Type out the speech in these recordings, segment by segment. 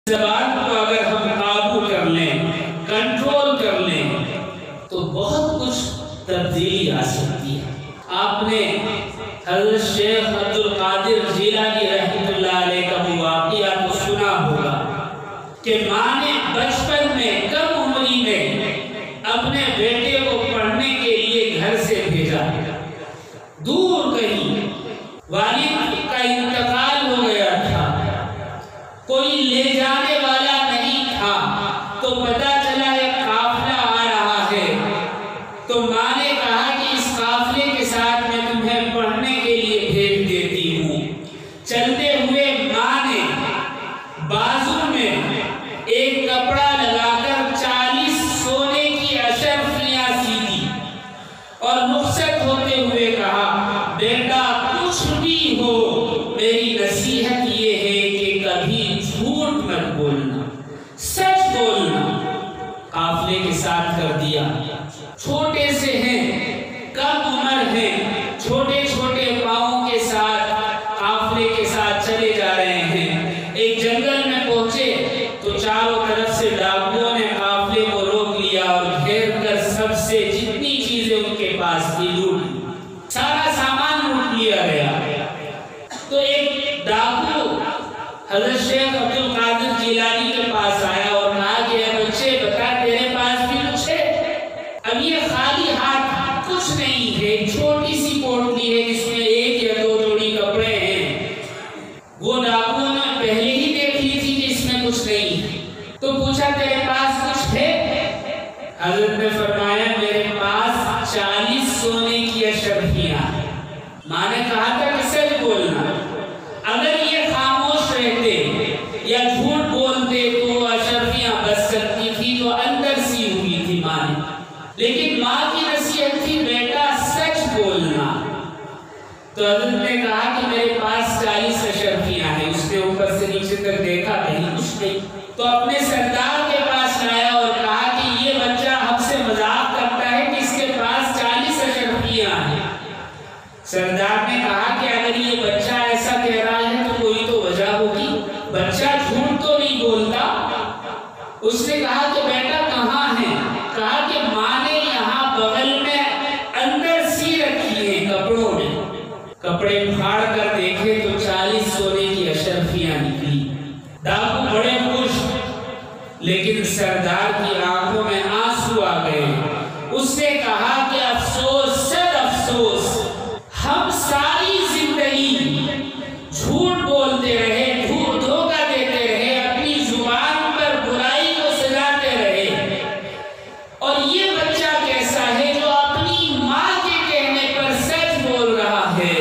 زبان کو اگر ہم قابو کر لیں، کنٹرول کر لیں تو بہت کچھ تبدیلی آ سکتی ہے۔ آپ نے حضرت شیخ عبد القادر جیلانی رحمۃ اللہ علیہ کا واقعہ تو سنا ہوگا کہ ماں نے بچپن میں کم عمری میں اپنے بیٹے کو پڑھنے کے لیے گھر سے بھیجا، دور کہیں والد کا انتقال ہو گیا تھا، کوئی لے جانے والا نہیں تھا، تو پتہ چلا ایک قافلہ آ رہا ہے، تو ماں نے کہا کہ اس قافلے کے ساتھ میں تمہیں پڑھنے کے لیے بھیج دیتی ہوں۔ چلتے ہوئے ماں نے بازو میں ایک کپڑا لگا کر 40 سونے کی اشرفیاں سی دی اور رخصت ہوتے ہوئے کہا، بیٹا کچھ بھی ہو میری نصیحت یہ ہے کہ کبھی جھوٹ مت بولنا، سچ بولنا۔ قافلے کے ساتھ کر دیا، چھوٹے سے ہیں، کم عمر ہیں، چھوٹے چھوٹے پاؤں کے ساتھ قافلے کے ساتھ چلے جا رہے ہیں۔ ایک جنگل میں پہنچے تو چاروں طرف سے ڈاکوؤں نے قافلے کو روک لیا اور گھیر کر سب سے جتنی چیزیں ان کے پاس تھی لوٹ لی، سارا سامان لوٹ لیا گیا۔ تو ایک ڈاکو حضرت شیخ عبد القادر جیلانی کے پاس آیا اور کہا کہ اے بچے بتا تیرے پاس بھی کچھ ہے؟ اب یہ خالی ہاتھ کچھ نہیں ہے، چھوٹی سی پوٹلی ہے جس میں 1 یا 2 جوڑی کپڑے ہیں۔ وہ ڈاکو نے پہلے ہی دیکھ لی تھی کہ اس میں کچھ نہیں ہے، تو پوچھا تیرے پاس کچھ ہے؟ حضرت نے فرمایا میرے پاس 40 سونے کی اشرفیاں۔ ماں نے کہا تھا کہ سچ بولنا، اگر یہ خاموش رہتے یا جھوٹ بولتے تو اشرفیاں بچ سکتی تھی، تو اندر سی ہوئی تھی ماں نے، لیکن ماں کی نصیحت تھی بیٹا سچ بولنا۔ تو حضرت نے کہا کہ میرے پاس 40 اشرفیاں ہیں۔ اس نے اوپر سے نیچے تک دیکھا، کہیں کچھ نہیں، تو اپنے سردار کے پاس لایا اور کہا کہ یہ بچہ ہم سے مذاق کرتا ہے کہ اس کے پاس 40 اشرفیاں ہیں۔ سردار نے کہا کہ اگر یہ بچہ ایسا کہہ رہا ہے تو کوئی تو وجہ ہوگی، بچہ جھوٹ تو نہیں بولتا۔ اس نے کہا کہ بیٹا کہاں ہے؟ کہا کہ ماں نے یہاں بغل میں اندر سی رکھی ہے کپڑوں میں۔ کپڑے پھاڑ کر دیکھے تو 40 سونے کی اشرفیاں نکلی۔ ڈاکو بڑے خوش، لیکن سردار کی آنکھوں میں آنسو آ گئے۔ اس نے کہا کہ افسوس صد افسوس، ہم ساری زندگی جھوٹ بولتے رہے، جھوٹ دھوکہ دیتے رہے، اپنی زبان پر برائی کو سجاتے رہے، اور یہ بچہ کیسا ہے جو اپنی ماں کے کہنے پر سچ بول رہا ہے،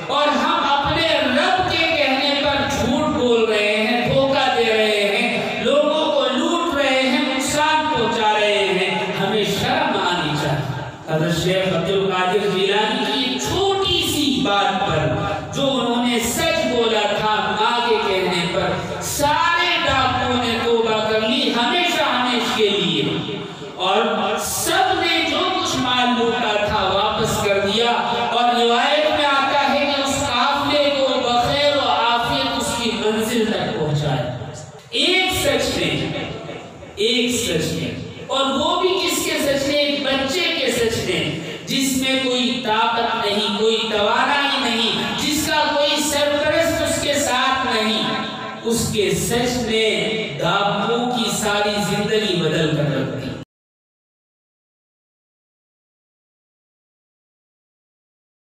اور ہم اپنے رب کے کہنے پر جھوٹ بول رہے ہیں، دھوکہ دے رہے ہیں، لوگوں کو لوٹ رہے ہیں، نقصان پہنچا رہے ہیں، ہمیں شرم آنی چاہیے۔ حضرت شیخ عبد القادر جیلانی کی چھوٹی سی بات پر جو انہوں نے سچ بولا تھا ماں کے کہنے پر، سارے ڈاکوؤں نے توبہ کر لی ہمیشہ ہمیشہ کے لیے، اور سب نے جو کچھ مال لوٹا تھا واپس کر دیا، اور روایت میں آتا ہے کہ اس قافلے کو بخیر و عافیت اس کی منزل تک پہنچایا۔ ایک سچ نے، ایک سچ نے، اور وہ بھی کس کے سچ نے؟ ایک بچے کے سچ نے، جس میں کوئی طاقت نہیں، کوئی توانائی نہیں، جس کا کوئی سرپرست اس کے ساتھ نہیں۔ اس کے سچ نے ڈاکو کی ساری زندگی